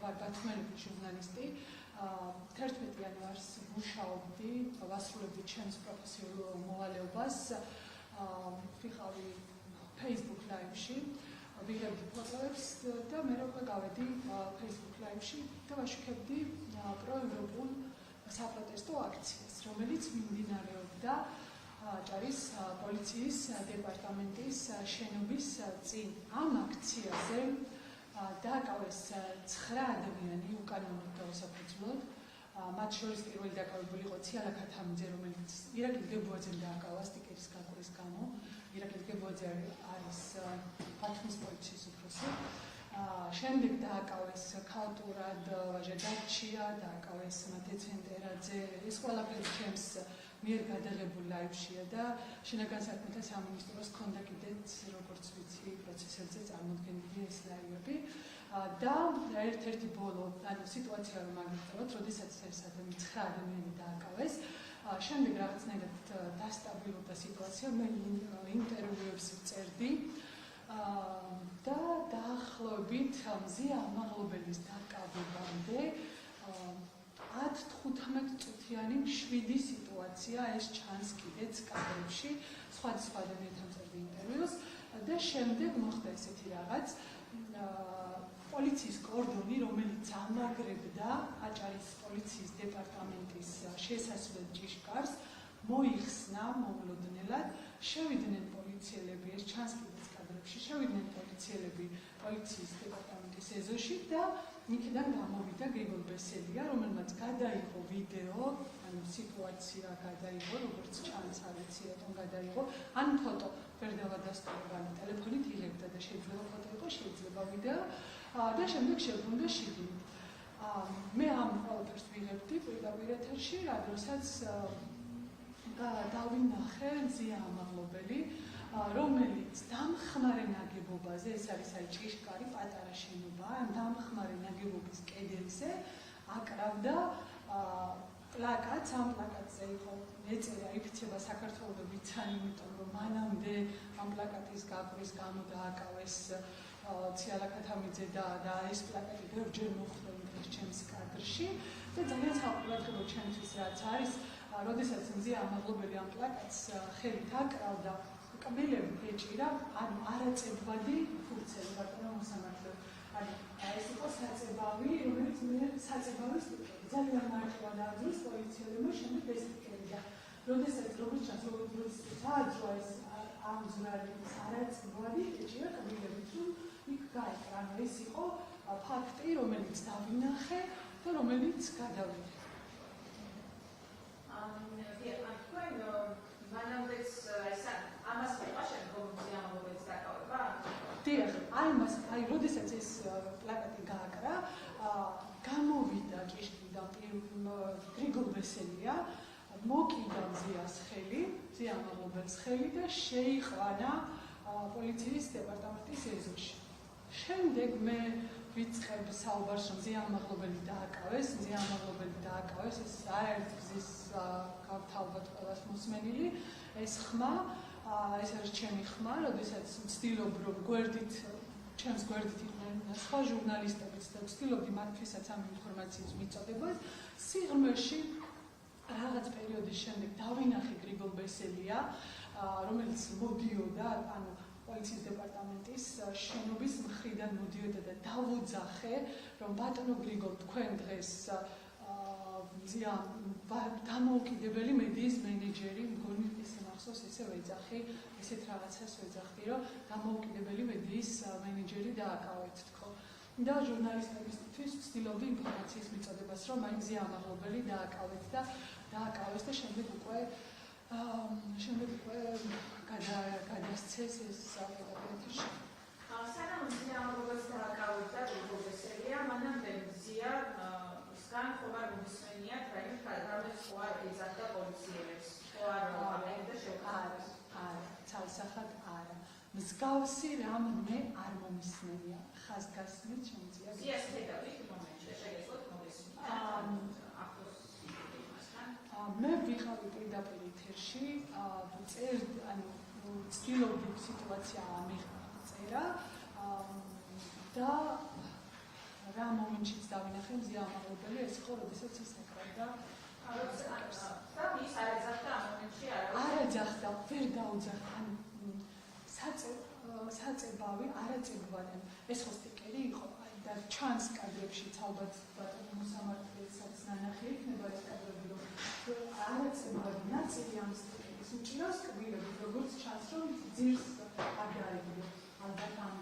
ვარ გათმობილი ჟურნალისტი. 11 იანვარს მუშაობდი, ვასრულებდი ჩემს პროფესიულ მოვალეობას. ვიყავი Facebook Live-ში, ვიღებდი ფოტოებს და მე უკვე გავედი Facebook Live-ში და ვაშუქებდი პროევროპულ საპროტესტო აქციას, რომელიც მიმდინარეობდა აჭარის პოლიციის დეპარტამენტის შენობის წინ. ამ აქციაზე დააკავეს 9 ადამიანი უკანონოდ და უსაფრთხოოდ. მათ შორის პირველი დაკავებული იყო ციალა ქათამიძე, რომელიც ირაკლი გებუაძემ დააკავა სტიკერის გაკვრის გამო. ირაკლი გებუაძე არის ბათუმის პოლიციის უფროსი. შემდეგ დააკავეს ქალტურად ვაჟა დაჩია, დააკავეს მათე ცენტერაძე. ეს ყველაფერი ჩემს მიერ გადაღებულ ლაივშია და შინაგან საქმეთა სამინისტროს ჰქონდა კიდეც, როგორც ვიცი, პროცესებზე წარმოდგენილი ეს ლაივები. და ერთ-ერთი ბოლო სიტუაცია რომ აგიწყოთ, როდესაც ეს 9 ადამიანი დააკავეს, შემდეგ რაღაცნაირად დასტაბილურდა სიტუაცია, მე ინტერვიუებს წერდი და დაახლოებით მზია ამაღლობელის დაკავებამდე 10-15 წუთიანი მშვიდი სიტუაცია ეს ჩანს კიდეც კადრებში, სხვადასხვა ადამიანთან წერდი ინტერვიუს და შემდეგ მოხდა ესეთი რაღაც პოლიციის კორდონი, რომელიც ამაგრებდა აჭარის პოლიციის დეპარტამენტის შესასვლელ ჭიშკარს, მოიხსნა მოულოდნელად, შევიდნენ პოლიციელები, ეს ჩანს კიდეც კადრებში, შევიდნენ პოლიციელები პოლიციის დეპარტამენტის ეზოში და იქიდან გამოვიდა გრიგოლ ბესელია, რომელმაც გადაიღო ვიდეო, ანუ სიტუაცია გადაიღო, როგორც ჩანს, არ ვიცი რატომ გადაიღო, ან ფოტო ვერ დავადასტურებ, ანუ ტელეფონით იღებდა და შეიძლება ფოტო იყო, შეიძლება ვიდეო და შემდეგ შევბრუნდა შიგნით. მე ამ ყველაფერს ვიღებდი პირდაპირ ეთერში, როდესაც დავინახე მზია ამაღლობელი, რომელიც დამხმარე ნაგებობაზე, ეს არის ჭიშკარი, პატარა შენობა, ამ დამხმარე ნაგებობის კედელზე აკრავდა პლაკატს, ამ პლაკატზე იყო ეწერა იქცება საქართველოს ძალიან, იმიტომ რომ მანამდე ამ პლაკატის გაკვრის გამო დააკავეს ციალა ქათამიძე და ეს პლაკატი ბევრჯერ მოხვდა დღეს ჩემს კადრში და ძალიან საყურადღებო ჩემთვის რაც არის, როდესაც მზია ამაღლობელი ამ პლაკატს ხელით აკრავდა, კბილები ეჭირა, ანუ არაწებადი ფურცელი, ბატონო მოსამართლე. ანუ ეს იყო საწებავი, რომელიც მე საწებავი სტიკერი. ძალიან მარტივად აძლევს პოლიციელებმა შემდეგ ეს სტიკერი და როდესაც როგორც ჩანს, როგორც სააძრო ეს ამ ზურალის არაწებადი ეჭირა კბილებით, თუ იქ გაეკრა. ეს იყო ფაქტი, რომელიც დავინახე და რომელიც გადავიდე. მანამდეც ამას ვიყვა შემდგომ მზია ამაღლობელის დაკავება? დიახ, აი როდესაც ეს პლაკატი გააკრა, გამოვიდა ჭიშკრიდან გრიგოლ ბესელია, მოკიდა მზიას ხელი, მზია ამაღლობელის ხელი და შეიყვანა პოლიციის დეპარტამენტის ეზოში. შემდეგ მე ვიწყებ საუბარს, რომ მზია ამაღლობელი დააკავეს, ეს არაერთ გზის გავთავოთ ყველას მოსმენილი, ეს ხმა, ეს არის ჩემი ხმა, როდესაც ვცდილობ, რომ ჩემს გვერდით იყვნენ სხვა ჟურნალისტებიც და ვცდილობდი მათთვისაც ამ ინფორმაციის მიწოდებას, სიღრმეში რაღაც პერიოდის შემდეგ დავინახე გრიგოლ ბესელია, რომელიც მოდიოდა, ანუ პოლიციის დეპარტამენტის შენობის მხრიდან მოდიოდა და დავუძახე, რომ ბატონო გრიგოლ, თქვენ დღეს დამოუკიდებელი მედიის მენეჯერი, მგონი ესე მახსოვს, ესე ვეძახი, ესეთ რაღაცას ვეძახდი, რომ დამოუკიდებელი მედიის მენეჯერი დააკავეთ თქო. და ჟურნალისტებისთვის ვცდილობდი ინფორმაციის მიწოდებას, რომ აი მზია ამაღლობელი დააკავეს და შემდეგ უკვე გადასცეს ეს პედაგოგიაში. სანამ მზია ამაღლობელს დააკავებდა გრიგოლ ბესელია, მანამდე მზია ხომ არ მომისმენიათ, რამე სხვა ეძახდა პოლიციელებს, ხო არ ამერდა შევკარებს? არა, ცალსახად არა. მსგავსი რამ მე არ მომისმენია. ხაზგასმით შემიძლია. მზიას ხედავით მომენტში, შეგეძლოთ მოგესმინათ. მე ვიყავი პირდაპირ ეთერში, ვცდილობდი სიტუაცია ამიღწერა და რა მომენტშიც დავინახე მზია ამაღლებელი ეს იყო როდესაც ის ეკრავდა და ის არ ეძახდა ამ მომენტში არ ეძახდა ვერ დაუძახა საწებავი არაწებვადნენ ეს ხო სტიკერი იყო და ჩანს კადრებშიც ალბათ ბატონო მოსამართლესაც ნანახი იქნება ეს კადრები რომ არაწებვადი ნაწილი ამ სტიკერის უჭირავს კბილები როგორც ჩანს რომ ძირს არ დაიგო ალბათ ამ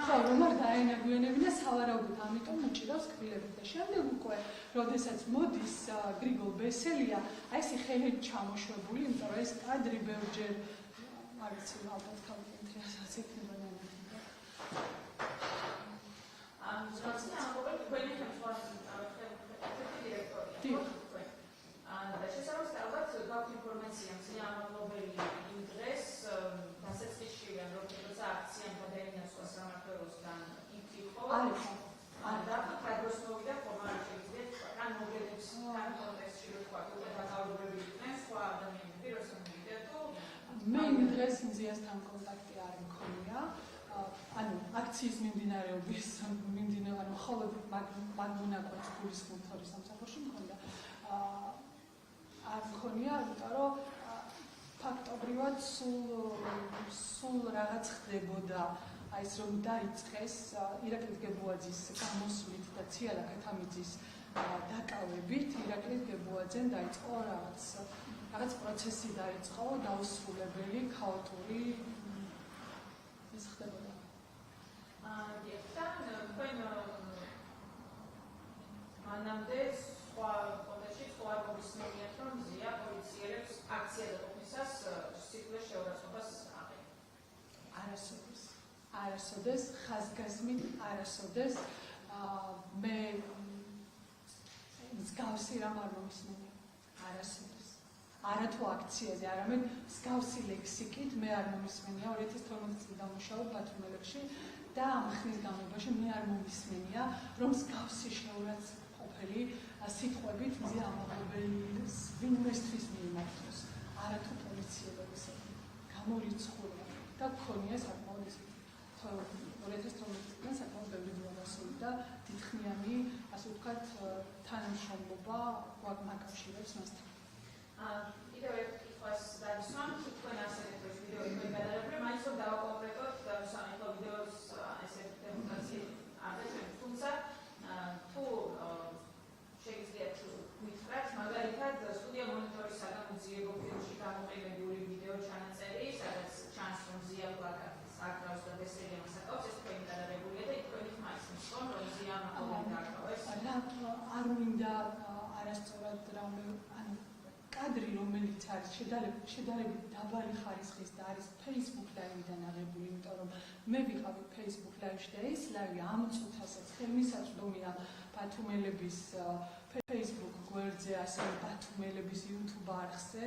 ხო რომ არ დაენაგვიანებინა სავარაუდოდ ამიტომ უჭირავს კბილები და შემდეგ უკვე როდესაც მოდის გრიგოლ ბესელია აი ეს ხელით ჩამოშვებული იმიტომ რომ ეს კადრი ბევრჯერ არ ვიცი ალბათ თავიანთიასაც იქნება ნანახი ამ ზოგადად ამ ყოველ თქვენი დირექტორია და შესაძლოა ალბათ გაქვთ ინფორმაცია მზია ამაღლებელი იმ დღეს დასაწყისშივე რომ როცა აქციამ გადაინაცვლა სამმართველოსთან იქ იყო და კადროს მოვიდა ფორმალურად შეგიძლიათ ან მოგედებს ან კონტექსტში რო თქვა უკვე დაკავებები იყვნენ სხვა ადამიანები როცა მოვიდა თუ მე იმ დღეს მზიასთან კონტაქტი არ მქონია ანუ აქციის მიმდინარეობის ანუ მხოლოდ მაგმონაკვეთს გულისხმობ თორის სამსახურში მქონდა არ მქონია იმიტომ რომ ფაქტობრივად სულ რაღაც ხდებოდა აი ეს რომ დაიწყეს ირაკლი გებუაძის გამოსვლით და ციალა ქათამიძის დაკავებით ირაკლი გებუაძემ დაიწყო რაღაც პროცესი დაიწყო დაუსრულებელი ქაოტური ეს ხდებოდა თქვენ მანამდე სხვა კონტექსტში სხვა მოგისმენიათ რომ მზია პოლიციელებს აქცია დაყოფისას სიკვდილის შეურაცხყოფას აყენებს არასოდეს ხაზგასმით არასოდეს მე მსგავსი რამ არ მომისმენია არასოდეს არათუ აქციაზე არამედ მსგავსი ლექსიკით მე არ მომისმენია 2012 წელს დამუშავებ ბათუმელებში და ამ ხნის განმავლობაში მე არ მომისმენია რომ მსგავსი შეურაცხყოფელი სიტყვებით მზია ამაღლებლის ვინმესთვის მიიმართოს არათუ პოლიციელების გამორიცხული და გქონია საკმაოდ ისეთი 2012 წელს საკმაოდ ბევრი ძვირადასული და დიდხნიანი ასე ვთქვათ თანამშრომლობა გვაკავშირებს მასთან კიდევ ერთ კითხვას დავისვამ თქვენ ასეთ ვიდეო იქნება გადაღებული მაინც რომ დავაკონკრეტოთ სამეფო ვიდეოს ესე დემონსტრაციის აღწერა თუმცა თუ შეგიძლიათ გითხრათ მაგალითად სტუდია მონიტორის საგამოძიებო ფილმში გამოყენებული ვიდეო ჩანაწერი სადაც ჩანს რომ ზია პლაკატის აკრავს და ბესელია მასაკავს ეს თქვენი გადაღებულია და თქვენი ხმასის რომ ზია ამაღლებელი დაკავეს არ მინდა არასწორად რამე ანუ კადრი რომელიც არის შედარებით დაბალი ხარისხის და არის Facebook ლაივიდან აღებული, იმიტომ რომ მე ვიყავი Facebook ლაივში და ეს ლაივი ამ წუთასაც ხელმისაწვდომია ბათუმელების Facebook გვერდზე, ასევე ბათუმელების YouTube არხზე,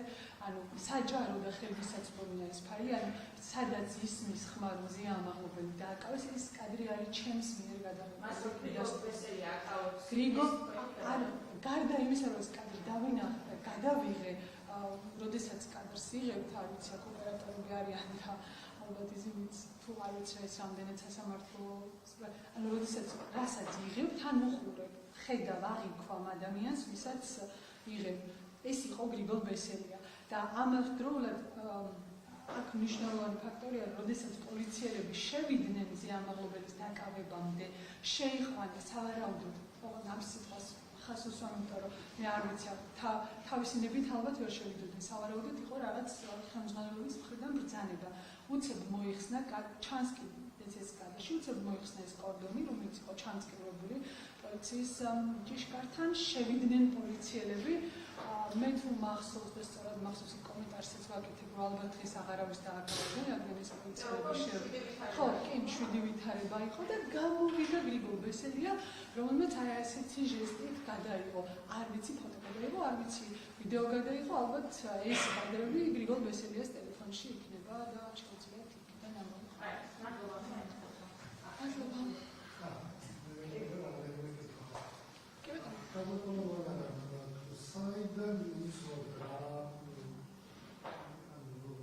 ანუ საჯარო და ხელმისაწვდომია ეს ფაილი, ანუ სადაც ისმის ხმა რომ ზია ამაღლებელი დააკავეს, ეს კადრი არის ჩემს მიერ გადაღებული. გარდა იმისა, რომ ეს კადრი გადავიღე, როდესაც კადრს იღებთ, არ ვიცი, ოპერატორები არიან და ალბათ ისინიც თუ არ ვიცი ეს რამდენად სასამართლო, ანუ როდესაც რასაც იღებ, თან მოხურებ, ხედავ, აღიქვამ ადამიანს, ვისაც იღებ. ეს იყო გრიგოლ ბესელია და ამავდროულად აქ მნიშვნელოვანი ფაქტორია, როდესაც პოლიციელები შევიდნენ ზია ამაღლობელის დაკავებამდე, შეიყვანა სავარაუდოდ ამ სიტყვას ხას უსვამ, იმიტომ რომ მე არ ვიცი, თავისინებით ალბათ ვერ შევიდოდნენ. სავარაუდოდ იყო რაღაც ხელმძღვანელობის მხრიდან ბრძანება. უცებ მოიხსნა, ჩანს კი ეს კადრში, უცებ მოიხსნა ეს კორდონი, რომელიც იყო ჩამწკრივებული პოლიციის ჭიშკართან, შევიდნენ პოლიციელები. მე თუ მახსოვს და სწორად მახსოვს კომენტარსაც ვაკეთებ, რომ ალბათ ეს აღარავის დააკავებდნენ, რადგან ეს პოლიციელები შევიდნენ. ხო, კი, მშვიდი ვითარება იყო და გამოვიდა გრიგოლ ბესელია, რომელმაც აი ასეთი ჟესტით გადაიღო. არ ვიცი ფოტო გადაიღო, არ ვიცი ვიდეო გადაიღო, ალბათ ეს კადრები გრიგოლ ბესელიას ტელეფონში იქნება და შეუძლიათ იქიდან ამოიღო. საიდან იცოდა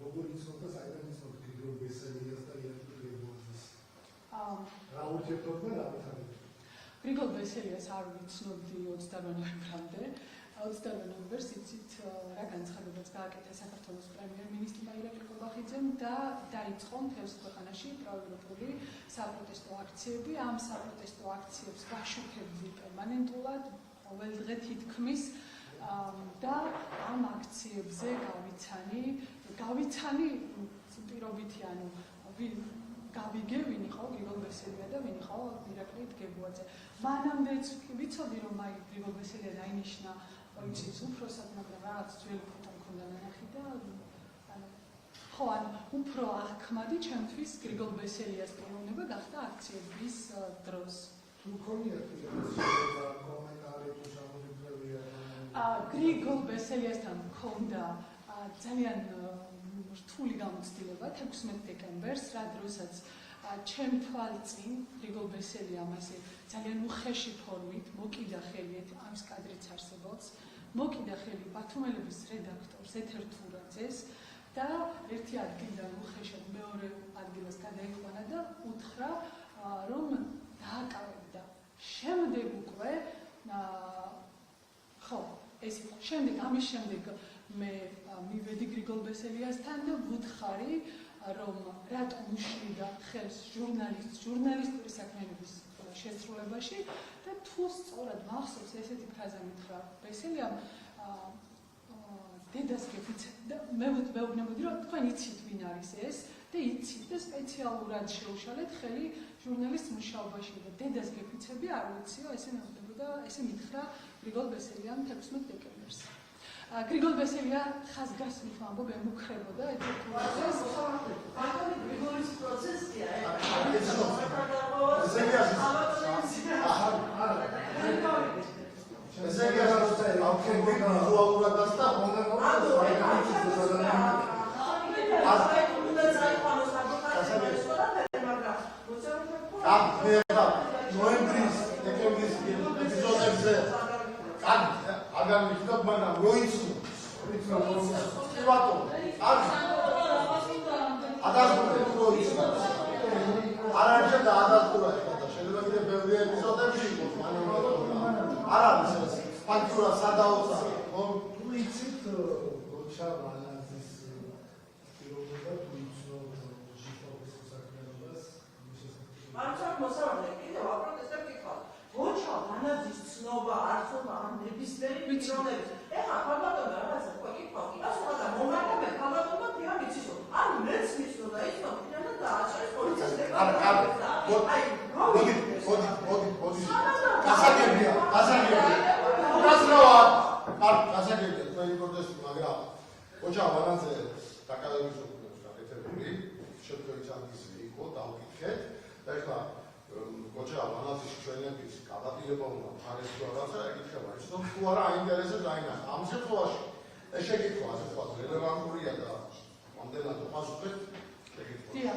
როგორ იცოდა საიდან იცოდა გრიგოლ ბესელიას და ირაკლი გებუაძის რა ურთიერთობა რა ვითარდება? გრიგოლ ბესელიას არ ვიცნობდი 28 ნოემბრამდე. 28 ნოემბერს იცით რა განცხადებაც გააკეთა საქართველოს პრემიერ-მინისტრმა ირაკლი ყობახიძემ და დაიწყო მთელს ქვეყანაში პროევროპული საპროტესტო აქციები. ამ საპროტესტო აქციებს გაშუქებდი პერმანენტულად ყოველდღე თითქმის და ამ აქციებზე გავიცანი პირობითი ანუ გავიგე ვინ იყო გრიგოლ ბესელია და ვინ იყო ირაკლი დგებუაძე. მანამდეც ვიცოდი რომ აი გრიგოლ ბესელია დაინიშნა პოლიციის უფროსად, მაგრამ რაღაც ძველი ფოტო მქონდა ნანახი და ხო ანუ უფრო ახმადი ჩემთვის გრიგოლ ბესელიას პიროვნება გახდა აქციების დროს. თუ მქონია კომენტარი თუ შემოგვიწერია გრიგოლ ბესელიასთან მქონდა ძალიან რთული გამოცდილება 16 დეკემბერს, რა დროსაც ჩემ თვალწინ გრიგოლ ბესელიამ ასე ძალიან უხეში ფორმით მოკიდა ხელი ამის კადრიც არსებობს, მოკიდა ხელი ბათუმელების რედაქტორს ეთერ თურაძეს და ერთი ადგილიდან უხეშად მეორე ადგილას გადაიყვანა და უთხრა რომ დააკავებდა. შემდეგ უკვე ხო ეს შემდეგ ამის შემდეგ მე მივედი გრიგოლ ბესელიასთან და ვუთხარი რომ რატომ უშლიდა ხელს ჟურნალისტური საქმიანობის შესრულებაში და თუ სწორად მახსოვს ესეთი ფრაზა მითხრა ბესელიამ დედას გეფიცებდა მე ვეუბნებოდი რომ თქვენ იცით ვინ არის ეს და იცით და სპეციალურად შეუშალეთ ხელი ჟურნალისტ მუშაობაში და დედას გეფიცები არ ვიციო ესე მეუბნებოდა ესე მითხრა გრიგოლ ბესელიამ 16 დეკემბერს. გრიგოლ ბესელია ხაზგასმით ამბობ ემუქრებოდა ეთერთურაძეს გრიგოლის პროცესია აგარ მიხდობ მაგრამ როიცნო პრივატო ადასტურე როიცნო არაჯერ და ადასტურა და შეიძლება კიდე ბევრი ეპიზოდები იყოს არ არის ეს ფაქტურა სადაოცა თუ იცით როჩა ვანაძის პიროვნება თუ იცნობ ჟიფობის საქმიანობას მარჩა მოსავალი კიდევ აპროტესტებ გიხვალ როჩა ვანაძის ცნობა არცობა ამ ნებისმიერი პიროვნების ეხლა ხალხადობა რაღაცა თქვა გიხვალ ასოთა და მომაკვეთე ხალხადობა თია მიცისო ან მეც მიცნო და იცნო ფინალა და აჭარის პოლიციას გასაგებია გასაგებია თქვენი პროტესტი მაგრამ როჩა ვანაძე დაკავების უკეთებს გაკეთებული შეფერით ამისი იყო დავკითხეთ და ეხლა როჩა ვანაძის ჩვენების გადადილება უნდა ფარეს რაღაცა ეკითხება ის რომ თუ არა აინტერესებს აინახა ამ შემთხვევაში ეს შეკითხვა ასე თქვა რელევანტურია და ამდენად უპასუხეთ შეკითხვა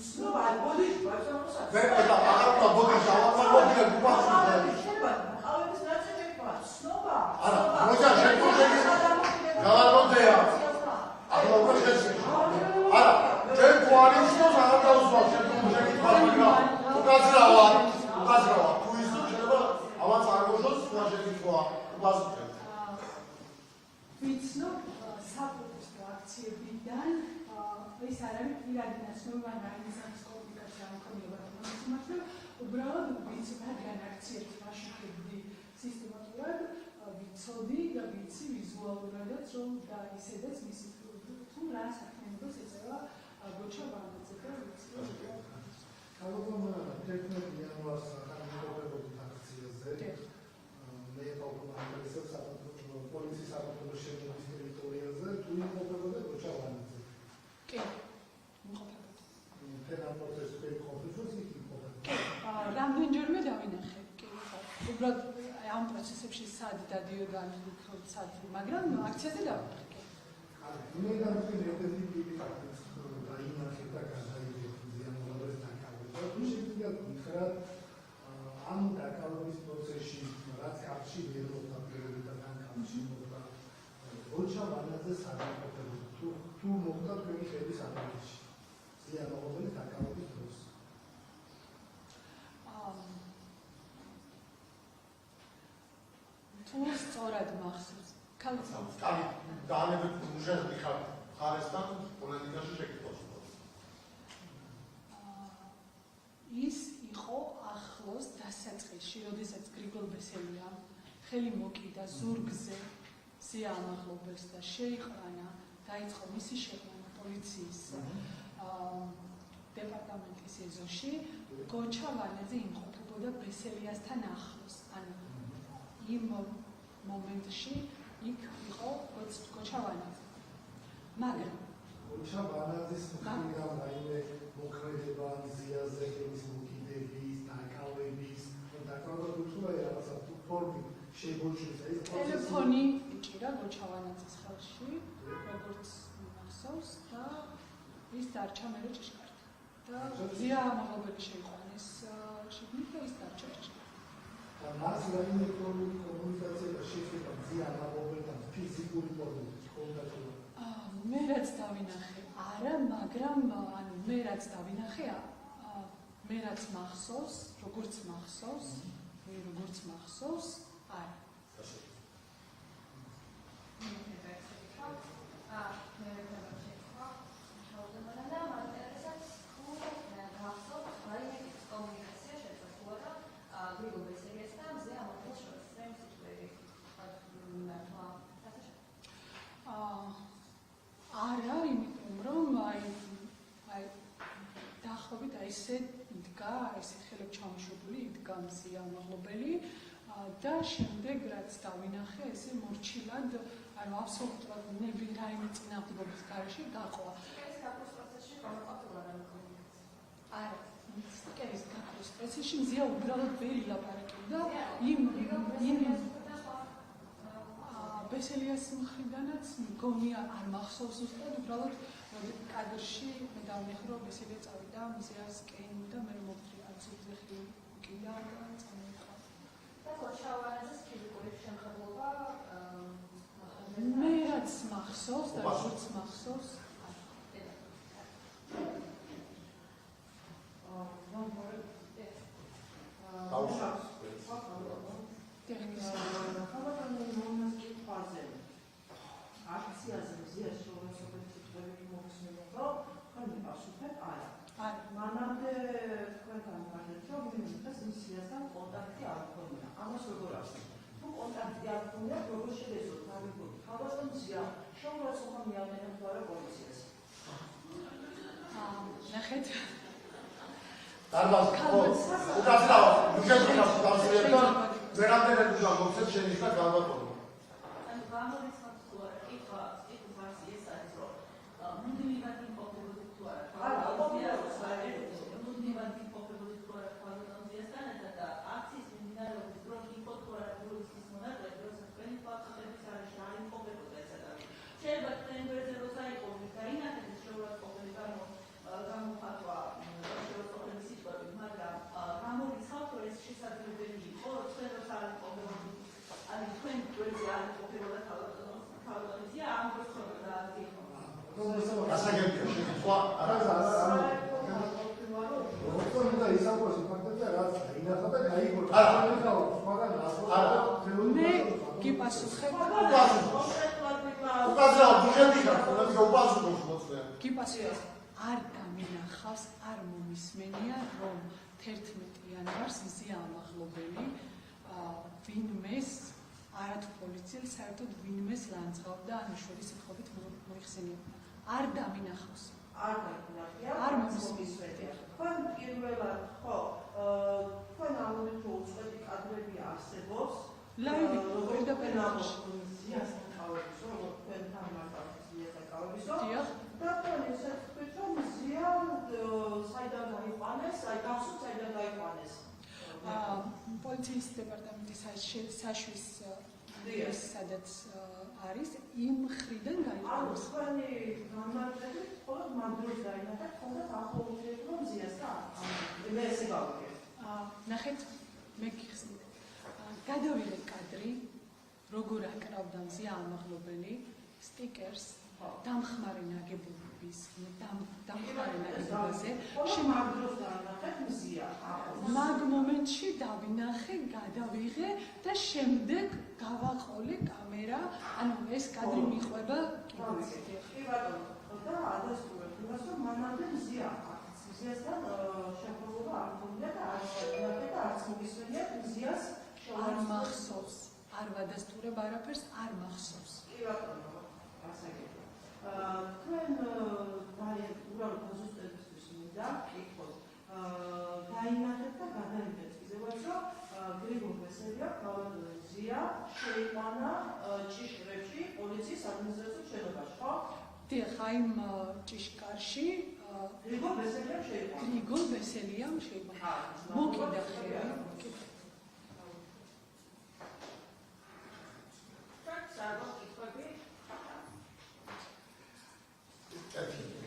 ცნობა ბოდიში ბაცამოსა მე და აღარ ბოდიში ავამბობდი უპასუხეთ ყავების ნაწილი თქვა ცნობა არა როჩა შეკითხები გავარბოდეა ახლა უკვე შეცდომა არა ჩვენ კოალიციის აღარ დავუსვათ შეკითხვა მაგრამ უკაცრავა თუ ის შეიძლება ავანს არ მოშოს სხვა შეკითხვა უპასუხეთ ვიცნობ საპროტესტო აქციებიდან ეს არ არის პირადი ნაცნობი ან რაიმისანის კომუნიკაცია ამქონია მაგრამ უბრალოდ ვიცი რადგან აქციებს ვაშუქებდი სისტემატურად ვიცოდი და ვიცი ვიზუალურადაც რომ და ისედაც მისი თუ რა საქმიანობას ეწევა როჩა ვანაძე და ვიცი ალბათ 11 იანვარს განმეორებოდი აქციაზე მე პროგრამის საფუძველი პოლიციის საფუძველი შექმნის ტერიტორიაზე თუ იმყოფებოდა როჩა ვანაძე კი იმყოფებოდა თენა პროცესი იმყოფებოდა იქ რამდენჯერმე დავინახე კი უბრალოდ ამ პროცესებში სად დადიოდა სად მაგრამ აქციაზე დავინახე კი მე გამწვი ერთი დიდი ფაქტიც დაინახე და გადაიღე ზიანოდეს დაკავება თუ შეიძლება გითხრათ ამ დაკავების პროცესში რაც არჩილებდა პირობითა განკავშირება როჩა ვანაძე საკუთრებით თუ მოხდა თქვენი ხედვის ანალიზში ზიანოდეს დაკავების დროს თუ სწორად მახსოვს. კარგი, დაანებეთ მუჟეები ხარ ხარესთან პოლიტიკაში შეკითხვას. ის იყო ახლოს დასაწყისში, როდესაც გრიგოლ ბესელიამ ხელი მოკიდა ზურგზე სიამაღლობელს და შეიყვანა, დაიწყო მისი შეყვანა პოლიციის დეპარტამენტის ეზოში, გოჩა ვანაძე იმყოფებოდა ბესელიასთან ახლოს. ანუ იმ მომენტში იქ იყო გოჩა ვანაძე. მაგრამ გოჩა ვანაძის მხრიდან რაიმე მოქმედება მზიაზე, ის მოკიდების, დაკავების, რაღაცა ფორმი შეგოჩეს ეს ტელეფონი იჭირა გოჩა ვანაძის ხელში, როგორც მახსოვს და ის დარჩა მერე ჭიშკარით. და ზია ამაღლობელი შეიყვანეს შიგნით და ის დარჩა ჭიშკარით. და მას რაიმე კომუნიკაცია შეეხება ზია ამაღლობელთან ფიზიკური ფორმით კონტაქტი. მე რაც დავინახე, არა, მაგრამ ანუ მე რაც დავინახე, მე რაც მახსოვს, როგორც მახსოვს, არა. არა, იმიტომ რომ დაახლოებით ესე იდგა, ესე ხელებ ჩამოშვებული იდგა მზია ამაღლობელი და შემდეგ რაც დავინახე, ესე მორჩილად, ანუ აბსოლუტურად ნები რაიმე წინააღმდეგობის გარეშე გაყვა. ეს გაქროს პროცესში გამოყავდა კომუნიკაცია. არა, ის გაქროს პროცესში მზია უბრალოდ ვერ ილაპარაკებდა იმ ბესელიას მხრიდანაც მგონია არ მახსოვს უბრალოდ უბრალოდ კადრში მე დავინახე რომ ბესელია წავიდა მზიას კენი და მე მოვთრი არც უძეხი უკიდა და წამოიყვა. და გოჩა ვანაძის ფიზიკური შემხებლობა მე რაც მახსოვს და როგორც მახსოვს აქციაზე მზიას შორასობრივი თითქმის მოხსნილა, რომ თქვენი პასუხეთ არა. მანამდე თქვენთან ვარდეთ, რომ დღეს მზიასთან კონტაქტი არ ქონია. ამას როგორ ახსენებთ? თუ კონტაქტი არ ქონია, როგორ შეგეძლოთ დავიგოთ? თავად მზია შორასობრივი მიაყენებს არა პოლიციას. ნახეთ დარბაზი უკაცრავ მუჟეებთან დავსრულებდა ვერამდე მუჟა მოხსეთ შენიშნა განვატო. ანუ გამორიცხავს თუ არა კითხვა ეს არის რომ მუდმივად იმყოფებოდი თუ არა მუდმივად იმყოფებოდი თუ არა თავდამზიასთან და აქციის მიმდინარეობის დროს იყო თუ არა პოლიციის მონაკვეთი როცა თქვენი ფაქტების არეში არ იმყოფებოდა ეს ადამიანი შეიძლება თემბერზე როცა იყო გაინახეს შეურაცხყოფელი გამოფატვა შეურაცხყოფელი სიტყვები მაგრამ გამორიცხავს რომ ეს შესაძლებელი იყო თქვენ როცა არ იმყოფებოდი ani თქვენ გვერდზე არ იმყოფებოდა თავდამზია ამ დროს ხდება გასაგებია შეკითხვა არა როგორ უნდა ისაუბროს ფაქტებზე რაც ინახა და გაიგო მე გიპასუხებ უკაცრავ მუჟები ხარ უპასუხოს მოწვე გიპასუხებ არ გამინახავს არ მომისმენია რომ 11 იანვარს მზია ამაღლობელი ვინმეს არათუ პოლიციელ საერთოდ ვინმეს ლანძღავდა ანუ შორის სიტყვებით მოიხსენიებდა არ დამინახავს არ დაინახია არ მომისმენია თქვენ პირველად ხო თქვენ ამოდით რომ უწყვეტი კადრები არსებობს ლაივი პირდაპირ მზიასთან კავებისო როგორც თქვენთან მართავს მზიასთან კავებისო დიახ და თქვენ ესეთ თქვით რომ მზია საიდან გაიყვანეს საიდან გაიყვანეს პოლიციის დეპარტამენტის საშვის ეს სადაც არის იმ მხრიდან გაიყვანეს. თქვენი განმარტებით მხოლოდ მან დროს დაინახეთ თუნდაც ახლო ურთიერთობა მზიასთან. მე ესე გავიგე. ნახეთ მე გიხსნით. გადავიღე კადრი როგორ აკრავდა მზია ამაღლობელი სტიკერს დამხმარე ნაგებობების დამხმარე ნაგებობაზე შემაგდროს დაანახეთ მზია. მაგ მომენტში დავინახე, გადავიღე და შემდეგ გავაყოლე კამერა, ანუ ეს კადრი მიყვება კიდეც. კი ბატონო, და ადასტურებთ იმას, რომ მანამდე მზია აქვს. მზიასთან შემთხვევა არ მქონია და არც მოგისმენიათ მზიას არ მახსოვს, არ ვადასტურებ არაფერს, არ მახსოვს. კი ბატონო, გასაგებია. თქვენ ძალიან უბრალოდ ზუსტებისთვის მინდა კითხოთ. დაინახეთ და გადაინახეთ კიდევაც, რომ გრიგოლ ვესელია, გალადოე მზია შეიყვანა ჭიშკრებში პოლიციის ადმინისტრაციულ შენობაში, ხო? დიახ, იმ ჭიშკარში გრიგოლ ვესელიამ შეიყვანა. გრიგოლ ვესელიამ შეიყვანა. მოკიდა ხელი. Так,